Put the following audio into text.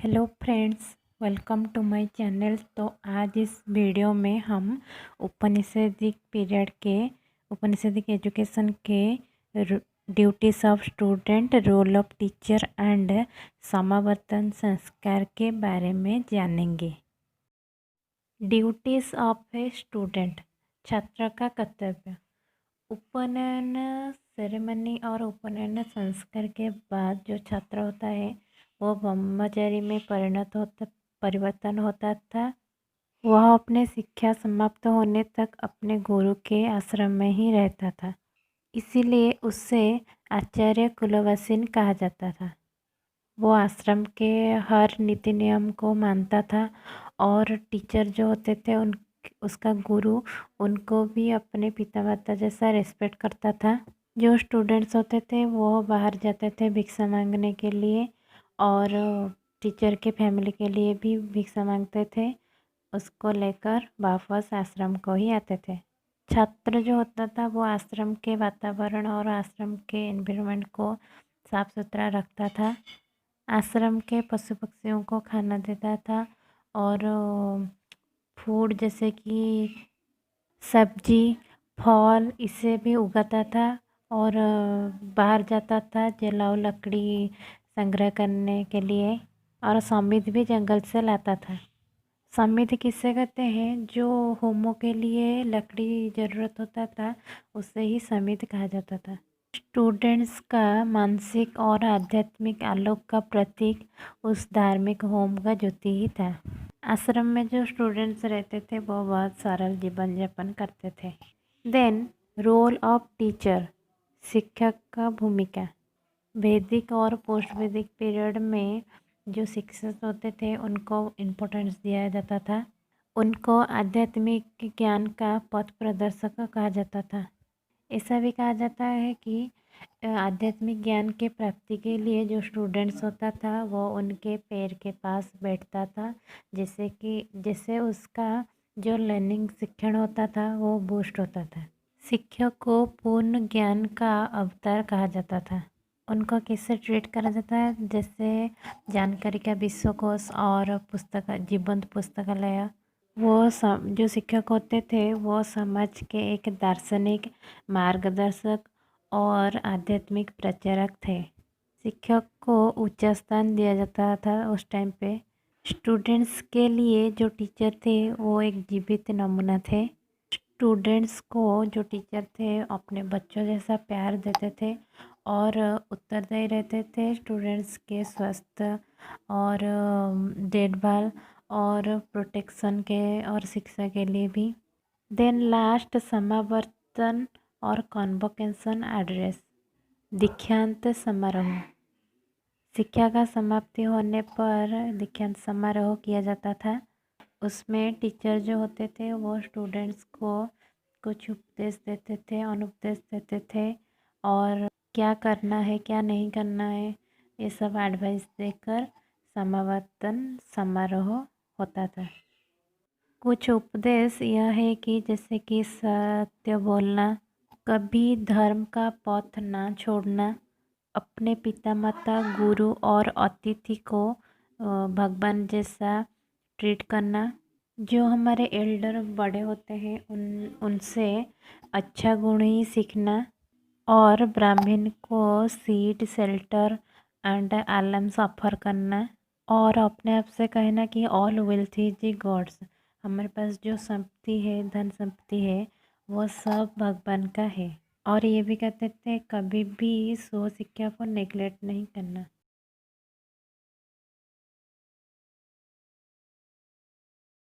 Hello friends, welcome to my channel. तो आज इस वीडियो में हम उपनिषदिक पीरियड के उपनिषदिक एजुकेशन के duties of student, role of teacher and समावर्तन संस्कार के बारे में जानेंगे। ड्यूटीज ऑफ ए स्टूडेंट, छात्र का कर्तव्य। उपनयन सेरेमनी और उपनयन संस्कार के बाद जो छात्र होता है वो ब्रह्मचारी में परिवर्तन होता था। वह अपने शिक्षा समाप्त होने तक अपने गुरु के आश्रम में ही रहता था, इसीलिए उसे आचार्य कुलवासिन कहा जाता था। वो आश्रम के हर नीति नियम को मानता था और टीचर जो होते थे उसका गुरु उनको भी अपने पिता माता जैसा रेस्पेक्ट करता था। जो स्टूडेंट्स होते थे वो बाहर जाते थे भिक्षा मांगने के लिए और टीचर के फैमिली के लिए भी भिक्षा मांगते थे, उसको लेकर वापस आश्रम को ही आते थे। छात्र जो होता था वो आश्रम के वातावरण और आश्रम के एनवायरनमेंट को साफ सुथरा रखता था, आश्रम के पशु पक्षियों को खाना देता था और फूड जैसे कि सब्जी फल इसे भी उगाता था और बाहर जाता था जलाओ लकड़ी संग्रह करने के लिए और समृद्ध भी जंगल से लाता था। समृद्ध किससे कहते हैं? जो होमों के लिए लकड़ी ज़रूरत होता था उसे ही समृद्ध कहा जाता था। स्टूडेंट्स का मानसिक और आध्यात्मिक आलोक का प्रतीक उस धार्मिक होम का ज्योति ही था। आश्रम में जो स्टूडेंट्स रहते थे वो बहुत सरल जीवन यापन करते थे। देन रोल ऑफ टीचर, शिक्षक का भूमिका। वैदिक और पोस्ट वैदिक पीरियड में जो शिक्षक होते थे उनको इम्पोर्टेंस दिया जाता था। उनको आध्यात्मिक ज्ञान का पथ प्रदर्शक कहा जाता था। ऐसा भी कहा जाता है कि आध्यात्मिक ज्ञान के प्राप्ति के लिए जो स्टूडेंट्स होता था वो उनके पैर के पास बैठता था, जैसे उसका जो लर्निंग शिक्षण होता था वो बूस्ट होता था। शिक्षक को पूर्ण ज्ञान का अवतार कहा जाता था। उनको किससे ट्रीट करा जाता है? जैसे जानकारी का विश्वकोश और जीवंत पुस्तकालय। जो शिक्षक होते थे वो समाज के एक दार्शनिक मार्गदर्शक और आध्यात्मिक प्रचारक थे। शिक्षक को ऊंचा स्थान दिया जाता था उस टाइम पे। स्टूडेंट्स के लिए जो टीचर थे वो एक जीवित नमूना थे। स्टूडेंट्स को जो टीचर थे अपने बच्चों जैसा प्यार देते थे और उत्तरदायी रहते थे स्टूडेंट्स के स्वास्थ्य और देखभाल और प्रोटेक्शन के और शिक्षा के लिए भी। देन लास्ट समावर्तन और कॉन्वोकेशन एड्रेस, दीक्षांत समारोह। शिक्षा का समाप्ति होने पर दीक्षांत समारोह किया जाता था। उसमें टीचर जो होते थे वो स्टूडेंट्स को कुछ उपदेश देते थे, अनुपदेश देते थे और क्या करना है क्या नहीं करना है ये सब एडवाइस देकर समावर्तन समारोह होता था। कुछ उपदेश यह है कि जैसे कि सत्य बोलना, कभी धर्म का पथ ना छोड़ना, अपने पिता माता गुरु और अतिथि को भगवान जैसा ट्रीट करना, जो हमारे एल्डर बड़े होते हैं उनसे अच्छा गुण ही सीखना और ब्राह्मण को सीट शेल्टर एंड आलम्स ऑफर करना और अपने आप से कहना कि ऑल वेल्थ इज गॉड्स। हमारे पास जो संपत्ति है, धन संपत्ति है, वो सब भगवान का है। और ये भी कहते थे कभी भी स्व शिक्षा को नेग्लेक्ट नहीं करना।